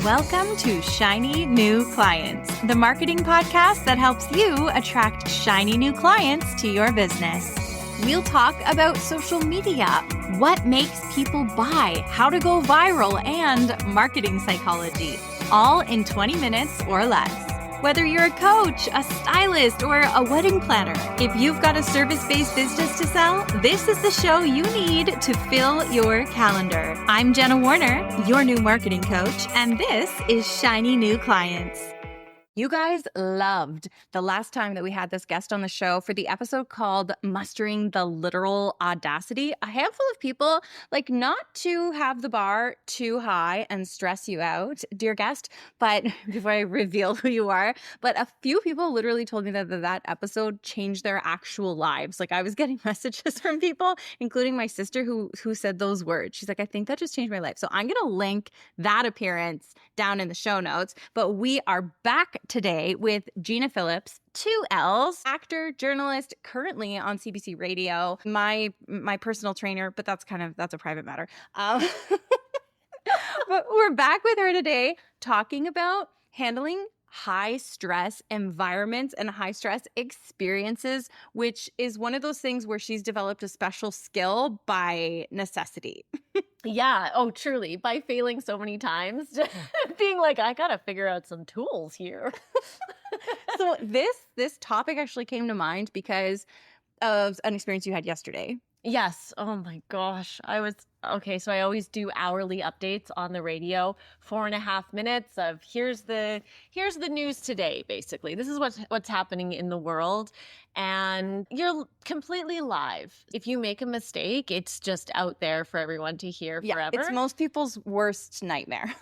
Welcome to Shiny New Clients, the marketing podcast that helps you attract shiny new clients to your business. We'll talk about social media, what makes people buy, how to go viral, and marketing psychology, all in 20 minutes or less. Whether you're a coach, a stylist, or a wedding planner, if you've got a service-based business to sell, this is the show you need to fill your calendar. I'm Jenna Warner, your new marketing coach, and this is Shiny New Clients. You guys loved the last time that we had this guest on the show for the episode called Mustering the Literal Audacity. A handful of people, like, not to have the bar too high and stress you out, dear guest, but before I reveal who you are, but a few people literally told me that episode changed their actual lives. Like, I was getting messages from people, including my sister who said those words. She's like, I think that just changed my life. So I'm going to link that appearance down in the show notes. But we are back today with Gina Phillips, 2 L's, actor, journalist, currently on CBC Radio, my personal trainer, but that's a private matter. But we're back with her today talking about handling high stress environments and high stress experiences, which is one of those things where she's developed a special skill by necessity. Yeah. Oh, truly. By failing so many times, being like, I got to figure out some tools here. So this topic actually came to mind because of an experience you had yesterday. Yes. Oh my gosh. So I always do hourly updates on the radio, 4.5 minutes of here's the news today, basically. This is what's happening in the world. And you're completely live. If you make a mistake, it's just out there for everyone to hear forever. It's most people's worst nightmare.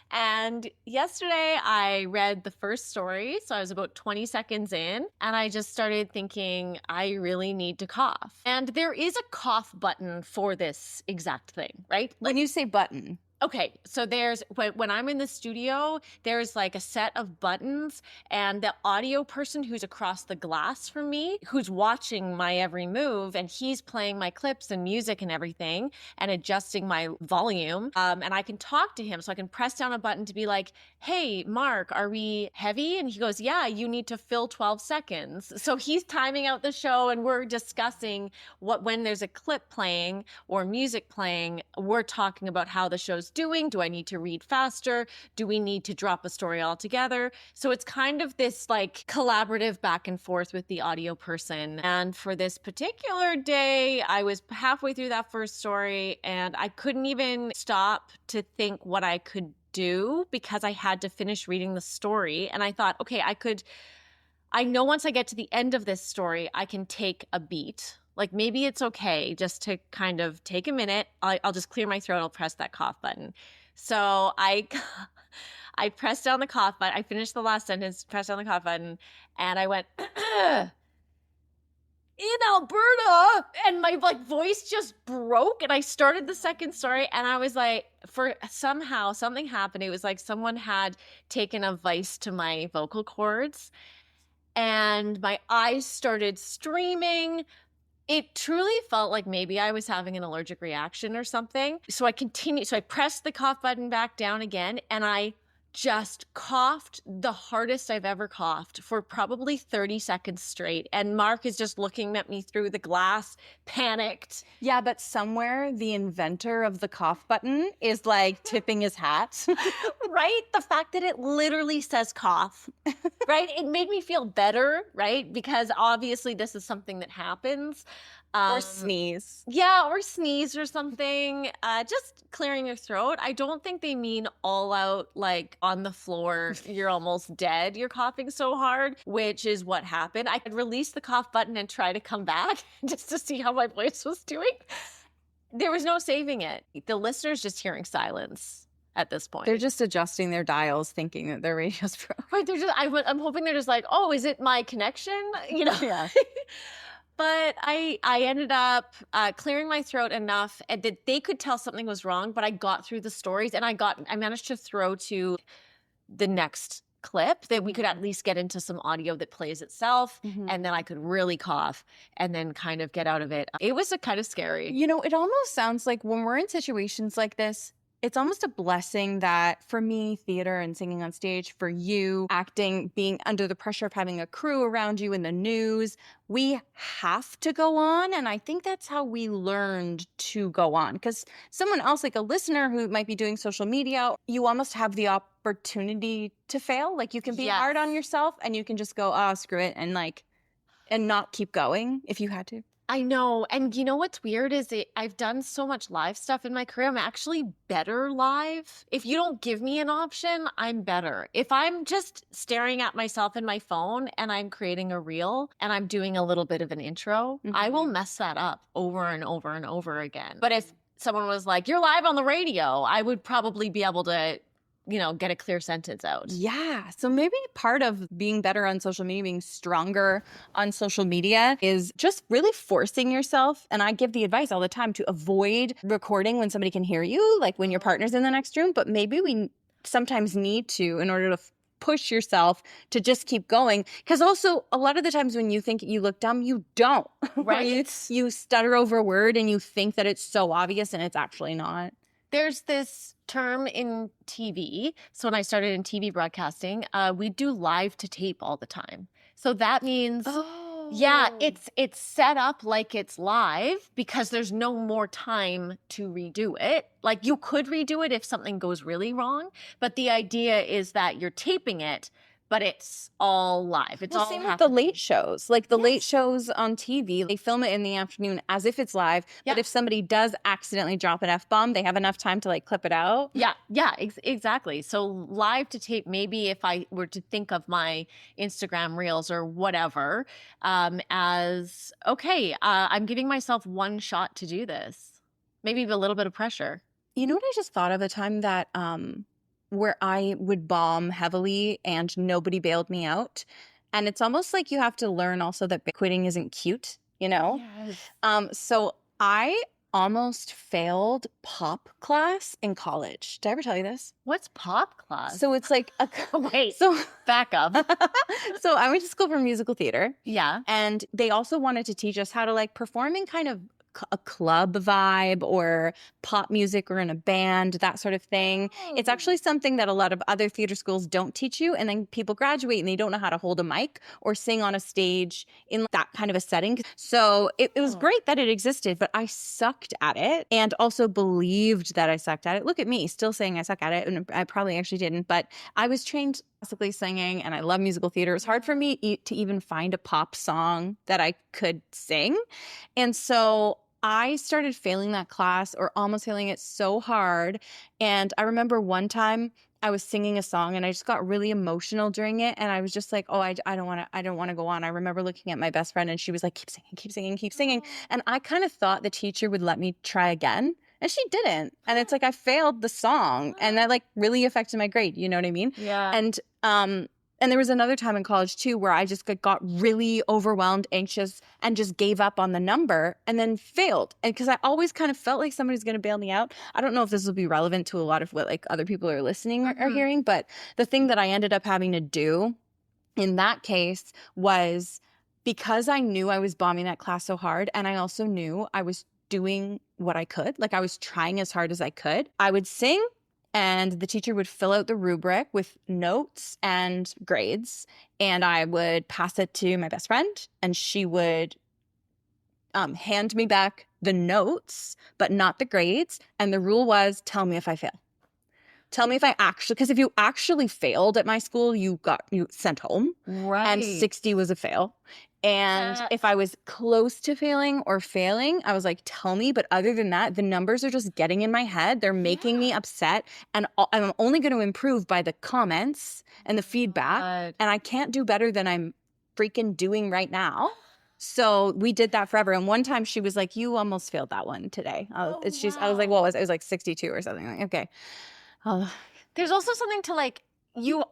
And yesterday I read the first story, so I was about 20 seconds in, and I just started thinking, I really need to cough. And there is a cough button for this exact thing, right? When you say button. Okay, so when I'm in the studio, there's like a set of buttons, and the audio person who's across the glass from me, who's watching my every move, and he's playing my clips and music and everything and adjusting my volume. And I can talk to him, so I can press down a button to be like, hey, Mark, are we heavy? And he goes, yeah, you need to fill 12 seconds. So he's timing out the show, and we're discussing when there's a clip playing or music playing, we're talking about how the show's doing. Do I need to read faster? Do we need to drop a story altogether? So it's kind of this like collaborative back and forth with the audio person. And for this particular day, I was halfway through that first story and I couldn't even stop to think what I could do because I had to finish reading the story. And I thought, okay, I know once I get to the end of this story, I can take a beat. Like maybe it's okay just to kind of take a minute. I'll just clear my throat. I'll press that cough button. So I pressed down the cough button. I finished the last sentence, pressed down the cough button, and I went, in Alberta, and my voice just broke. And I started the second story, and I was like, somehow something happened. It was like someone had taken a vice to my vocal cords, and my eyes started streaming. It truly felt like maybe I was having an allergic reaction or something. So I continued. So I pressed the cough button back down again, and I just coughed the hardest I've ever coughed for probably 30 seconds straight. And Mark is just looking at me through the glass, panicked. Yeah, but somewhere the inventor of the cough button is like tipping his hat. Right? The fact that it literally says cough, right? It made me feel better, right? Because obviously this is something that happens. Or sneeze. Yeah, or sneeze or something. Just clearing your throat. I don't think they mean all out, like on the floor, you're almost dead. You're coughing so hard, which is what happened. I could release the cough button and try to come back just to see how my voice was doing. There was no saving it. The listener's just hearing silence at this point. They're just adjusting their dials, thinking that their radio's broke. Right. I'm hoping they're just like, oh, is it my connection? You know? Yeah. But I ended up clearing my throat enough that they could tell something was wrong, but I got through the stories and I managed to throw to the next clip that we could at least get into some audio that plays itself. Mm-hmm. And then I could really cough and then kind of get out of it. It was kind of scary. You know, it almost sounds like when we're in situations like this, It's almost a blessing that for me, theater and singing on stage, for you, acting, being under the pressure of having a crew around you in the news, we have to go on. And I think that's how we learned to go on. Because someone else, like a listener who might be doing social media, you almost have the opportunity to fail. Like you can be hard on yourself and you can just go, oh, screw it. And not keep going if you had to. I know. And you know what's weird is I've done so much live stuff in my career. I'm actually better live. If you don't give me an option, I'm better. If I'm just staring at myself in my phone and I'm creating a reel and I'm doing a little bit of an intro, I will mess that up over and over and over again. But if someone was like, you're live on the radio, I would probably be able to get a clear sentence out. Yeah. So maybe part of being better on social media, being stronger on social media is just really forcing yourself. And I give the advice all the time to avoid recording when somebody can hear you, like when your partner's in the next room. But maybe we sometimes need to in order to push yourself to just keep going. Because also a lot of the times when you think you look dumb, you don't. Right. you stutter over a word and you think that it's so obvious and it's actually not. There's this term in TV. So when I started in TV broadcasting, we do live to tape all the time. So that means, yeah, it's set up like it's live because there's no more time to redo it. Like you could redo it if something goes really wrong, but the idea is that you're taping it, but it's all live. It's all same with the late shows. Like the late shows on TV, they film it in the afternoon as if it's live. Yeah. But if somebody does accidentally drop an F-bomb, they have enough time to like clip it out. Yeah, exactly. So live to tape, maybe if I were to think of my Instagram reels or whatever, as, okay, I'm giving myself one shot to do this. Maybe a little bit of pressure. You know what I just thought of? A time that where I would bomb heavily and nobody bailed me out. And it's almost like you have to learn also that quitting isn't cute, you know? Yes. So I almost failed pop class in college. Did I ever tell you this? What's pop class? So it's like back up. So I went to school for musical theater. Yeah. And they also wanted to teach us how to like perform in kind of a club vibe or pop music or in a band, that sort of thing. It's actually something that a lot of other theater schools don't teach you. And then people graduate and they don't know how to hold a mic or sing on a stage in that kind of a setting. So it was great that it existed, but I sucked at it and also believed that I sucked at it. Look at me, still saying I suck at it. And I probably actually didn't, but I was trained classically singing and I love musical theater. It was hard for me to even find a pop song that I could sing. And so I started failing that class or almost failing it so hard. And I remember one time I was singing a song and I just got really emotional during it. And I was just like, oh, I don't want to go on. I remember looking at my best friend and she was like, keep singing, keep singing, keep singing. And I kind of thought the teacher would let me try again. And she didn't. And it's like, I failed the song and that like really affected my grade. You know what I mean? Yeah. And there was another time in college too where I just got really overwhelmed, anxious, and just gave up on the number and then failed. And because I always kind of felt like somebody's going to bail me out. I don't know if this will be relevant to a lot of what like other people are listening or hearing, but the thing that I ended up having to do in that case was because I knew I was bombing that class so hard, and I also knew I was doing what I could, like I was trying as hard as I could. I would sing. And the teacher would fill out the rubric with notes and grades. And I would pass it to my best friend. And she would hand me back the notes, but not the grades. And the rule was, tell me if I fail. Tell me if I actually, because if you actually failed at my school, you sent home. Right. And 60 was a fail. And if I was close to failing or failing, I was like, tell me. But other than that, the numbers are just getting in my head. They're making me upset. And I'm only going to improve by the comments and the feedback. And I can't do better than I'm freaking doing right now. So we did that forever. And one time she was like, you almost failed that one today. I was like, what was it? It was like 62 or something. Like, okay. There's also something to like, you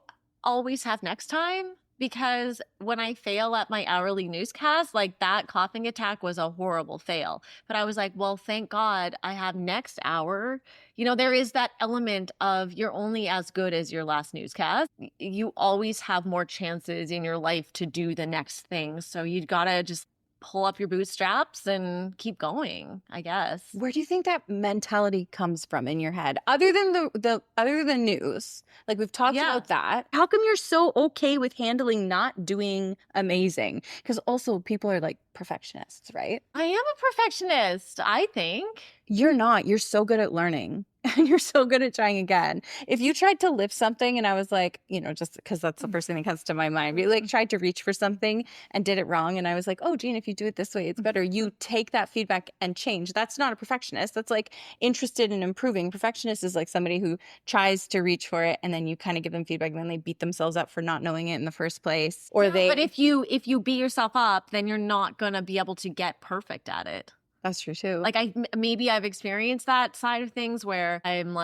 always have next time. Because when I fail at my hourly newscast, like that coughing attack was a horrible fail. But I was like, well, thank God I have next hour. You know, there is that element of you're only as good as your last newscast. You always have more chances in your life to do the next thing. So you got to just pull up your bootstraps and keep going, I guess. Where do you think that mentality comes from in your head? Other than the other than news, like we've talked Yeah. about that. How come you're so okay with handling not doing amazing? Because also people are like perfectionists, right? I am a perfectionist, I think. You're not. You're so good at learning. And you're so good at trying again. If you tried to lift something and I was like, just because that's the first thing that comes to my mind, you like tried to reach for something and did it wrong. And I was like, oh, Gene, if you do it this way, it's better. You take that feedback and change. That's not a perfectionist. That's like interested in improving. Perfectionist is like somebody who tries to reach for it and then you kind of give them feedback and then they beat themselves up for not knowing it in the first place. Or But if you beat yourself up, then you're not going to be able to get perfect at it. That's true too. Like maybe I've experienced that side of things where I'm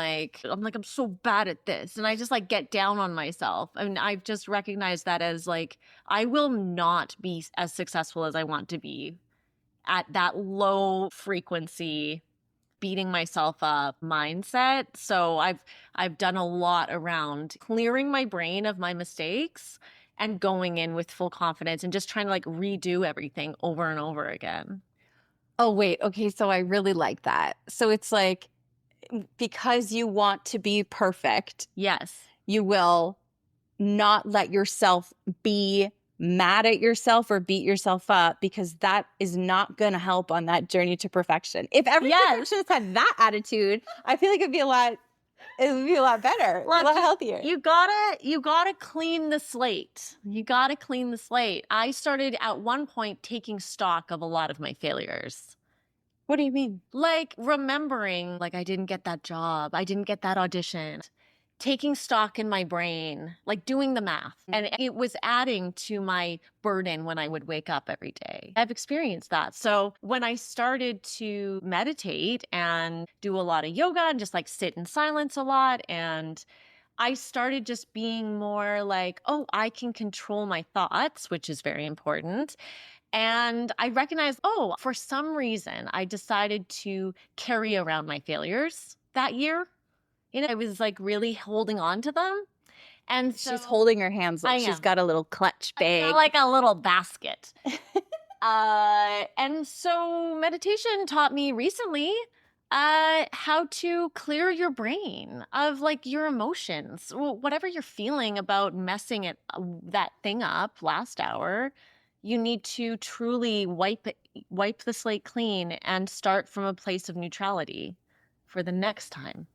so bad at this, and I just like get down on myself. I mean, I've just recognized that as like I will not be as successful as I want to be at that low frequency beating myself up mindset. So I've done a lot around clearing my brain of my mistakes and going in with full confidence and just trying to like redo everything over and over again. Oh, wait. Okay. So I really like that. So it's like, because you want to be perfect, Yes. you will not let yourself be mad at yourself or beat yourself up because that is not going to help on that journey to perfection. If every perfectionist had that attitude, I feel like it would be a lot better, a lot healthier. You gotta clean the slate. You gotta clean the slate. I started at one point taking stock of a lot of my failures. What do you mean? Like remembering, like I didn't get that job. I didn't get that audition. Taking stock in my brain, like doing the math. And it was adding to my burden when I would wake up every day. I've experienced that. So when I started to meditate and do a lot of yoga and just like sit in silence a lot, and I started just being more like, oh, I can control my thoughts, which is very important. And I recognized, oh, for some reason, I decided to carry around my failures that year. I was like really holding on to them. And so she's holding her hands like she's got a little clutch bag. like a little basket. And so meditation taught me recently how to clear your brain of like your emotions, whatever you're feeling about messing that thing up last hour. You need to truly wipe the slate clean and start from a place of neutrality for the next time.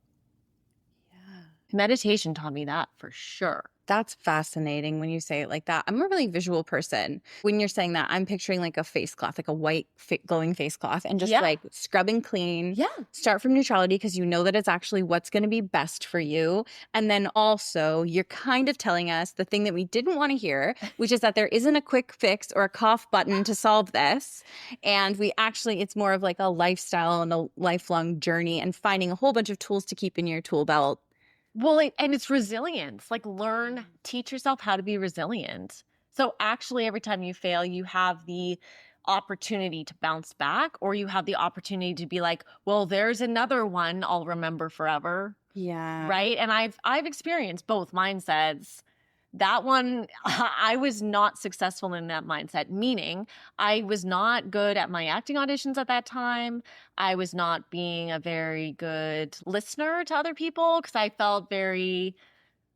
Meditation taught me that for sure. That's fascinating when you say it like that. I'm a really visual person. When you're saying that, I'm picturing like a face cloth, like a white glowing face cloth, and just like scrubbing clean. Yeah. Start from neutrality because you know that it's actually what's going to be best for you. And then also, you're kind of telling us the thing that we didn't want to hear, which is that there isn't a quick fix or a cough button to solve this. And it's more of like a lifestyle and a lifelong journey and finding a whole bunch of tools to keep in your tool belt. Well, and it's resilience. Like teach yourself how to be resilient. So actually, every time you fail, you have the opportunity to bounce back, or you have the opportunity to be like, well, there's another one I'll remember forever. Yeah. Right. And I've experienced both mindsets. That one, I was not successful in that mindset, meaning I was not good at my acting auditions at that time. I was not being a very good listener to other people because I felt very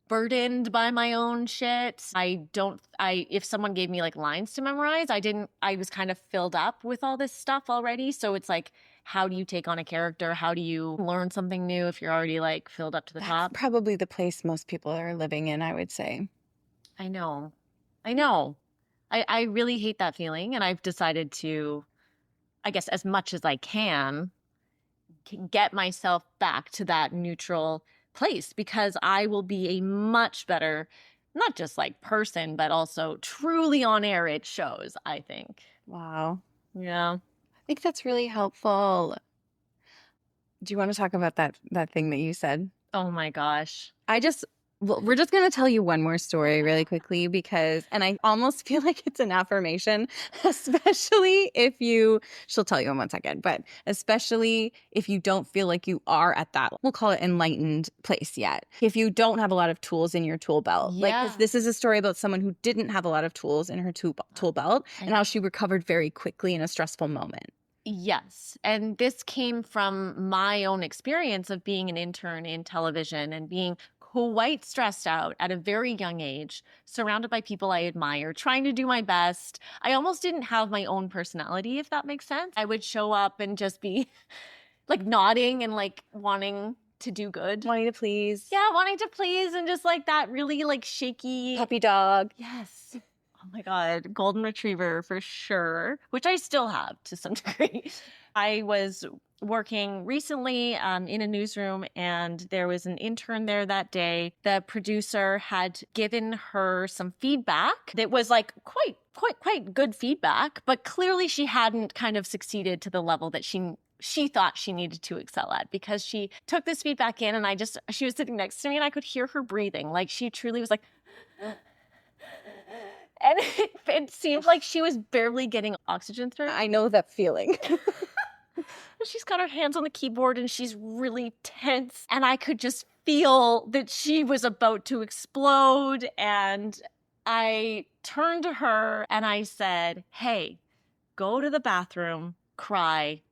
burdened by my own shit. If someone gave me like lines to memorize, I was kind of filled up with all this stuff already. So it's like, how do you take on a character? How do you learn something new if you're already like filled up to the top? That's probably the place most people are living in, I would say. I know. I really hate that feeling. And I've decided to, I guess, as much as I can get myself back to that neutral place, because I will be a much better, not just like person, but also truly on air it shows, I think. Wow. Yeah. I think that's really helpful. Do you want to talk about that thing that you said? Oh my gosh. I just Well, we're just going to tell you one more story really quickly and I almost feel like it's an affirmation, especially if she'll tell you in 1 second, but especially if you don't feel like you are at that, we'll call it enlightened place yet. If you don't have a lot of tools in your tool belt, because this is a story about someone who didn't have a lot of tools in her tool belt and how she recovered very quickly in a stressful moment. Yes. And this came from my own experience of being an intern in television and being quite stressed out at a very young age, surrounded by people I admire, trying to do my best. I almost didn't have my own personality, if that makes sense. I would show up and just be like nodding and like wanting to do good. Wanting to please. Yeah, wanting to please and just like that really like shaky puppy dog. Yes. Oh my God, golden retriever for sure, which I still have to some degree. I was working recently in a newsroom and there was an intern there that day. The producer had given her some feedback that was like quite good feedback, but clearly she hadn't kind of succeeded to the level that she thought she needed to excel at, because she took this feedback in and she was sitting next to me and I could hear her breathing. Like she truly was like, and it seemed like she was barely getting oxygen through. I know that feeling. She's got her hands on the keyboard and she's really tense. And I could just feel that she was about to explode. And I turned to her and I said, hey, go to the bathroom, cry,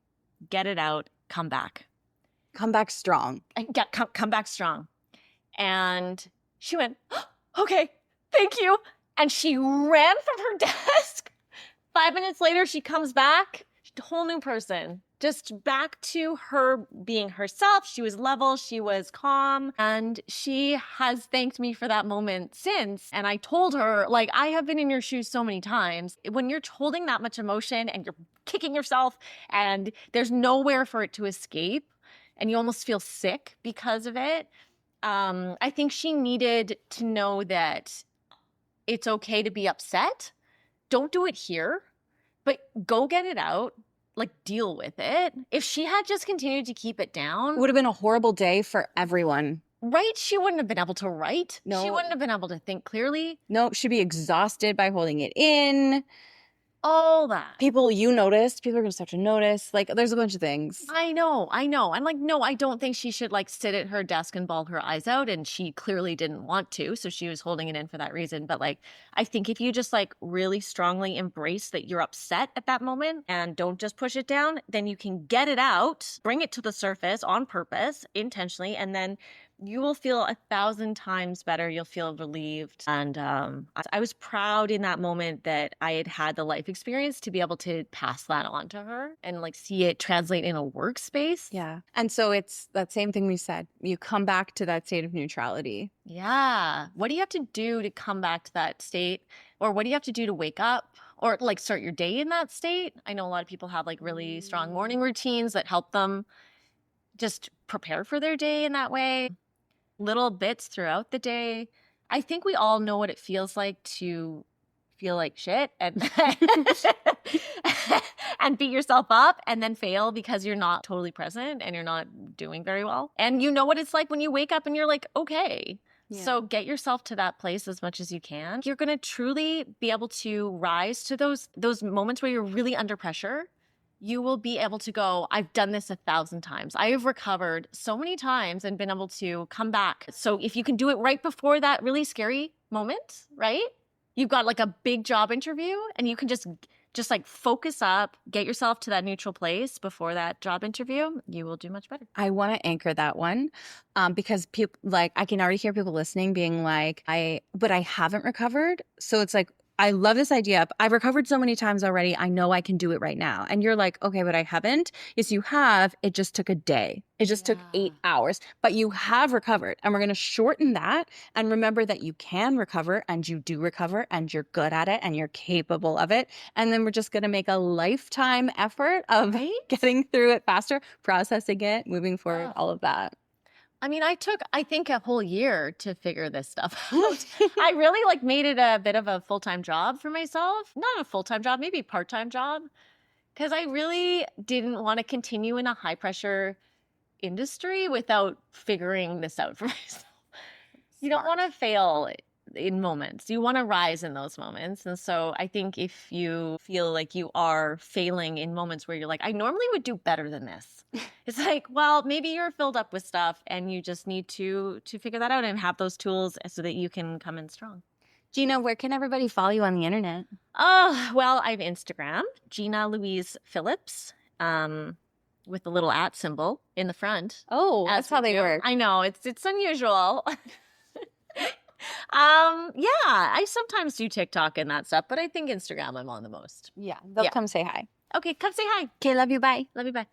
get it out, come back. Come back strong. Come back strong. And she went, oh, okay, thank you. And she ran from her desk. 5 minutes later, she comes back, a whole new person, just back to her being herself. She was level, she was calm, and she has thanked me for that moment since. And I told her, like, I have been in your shoes so many times. When you're holding that much emotion and you're kicking yourself and there's nowhere for it to escape and you almost feel sick because of it, I think she needed to know that it's okay to be upset. Don't do it here, but go get it out, like deal with it. If she had just continued to keep it down, it would have been a horrible day for everyone. Right? She wouldn't have been able to write. No. She wouldn't have been able to think clearly. No, she'd be exhausted by holding it in. All that. People are going to start to notice. Like, there's a bunch of things. I know. I'm like, no, I don't think she should like sit at her desk and bawl her eyes out. And she clearly didn't want to. So she was holding it in for that reason. But like, I think if you just like really strongly embrace that you're upset at that moment and don't just push it down, then you can get it out, bring it to the surface on purpose, intentionally, and then you will feel 1,000 times better. You'll feel relieved. And I was proud in that moment that I had had the life experience to be able to pass that on to her and like see it translate in a workspace. Yeah. And so it's that same thing we said. You come back to that state of neutrality. Yeah. What do you have to do to come back to that state? Or what do you have to do to wake up? Or like start your day in that state? I know a lot of people have like really strong morning routines that help them just prepare for their day in that way. Little bits throughout the day. I think we all know what it feels like to feel like shit and and beat yourself up and then fail because you're not totally present and you're not doing very well. And you know what it's like when you wake up and you're like, okay. Yeah. So get yourself to that place as much as you can. You're going to truly be able to rise to those moments where you're really under pressure. You will be able to go, I've done this 1,000 times. I have recovered so many times and been able to come back. So if you can do it right before that really scary moment, right? You've got like a big job interview and you can just like focus up, get yourself to that neutral place before that job interview, you will do much better. I want to anchor that one because people like, I can already hear people listening being like, but I haven't recovered. So it's like, I love this idea. I've recovered so many times already. I know I can do it right now. And you're like, okay, but I haven't. Yes, you have. It just took a day. It just took 8 hours, but you have recovered. And we're going to shorten that and remember that you can recover and you do recover and you're good at it and you're capable of it. And then we're just going to make a lifetime effort of getting through it faster, processing it, moving forward, all of that. I mean, I think a whole year to figure this stuff out. I really like made it a bit of a full-time job for myself. Not a full-time job, maybe a part-time job. Because I really didn't want to continue in a high-pressure industry without figuring this out for myself. You don't want to fail in moments. You want to rise in those moments. And so I think if you feel like you are failing in moments where you're like, I normally would do better than this. It's like, well, maybe you're filled up with stuff and you just need to figure that out and have those tools so that you can come in strong. Gina, where can everybody follow you on the internet? Oh, well, I have Instagram, Gina Louise Phillips, with the little @ symbol in the front. Oh, that's how they work. I know, it's unusual. Yeah, I sometimes do TikTok and that stuff, but I think Instagram I'm on the most. Yeah, they'll come say hi. Okay, come say hi. Okay, love you. Bye. Love you, bye.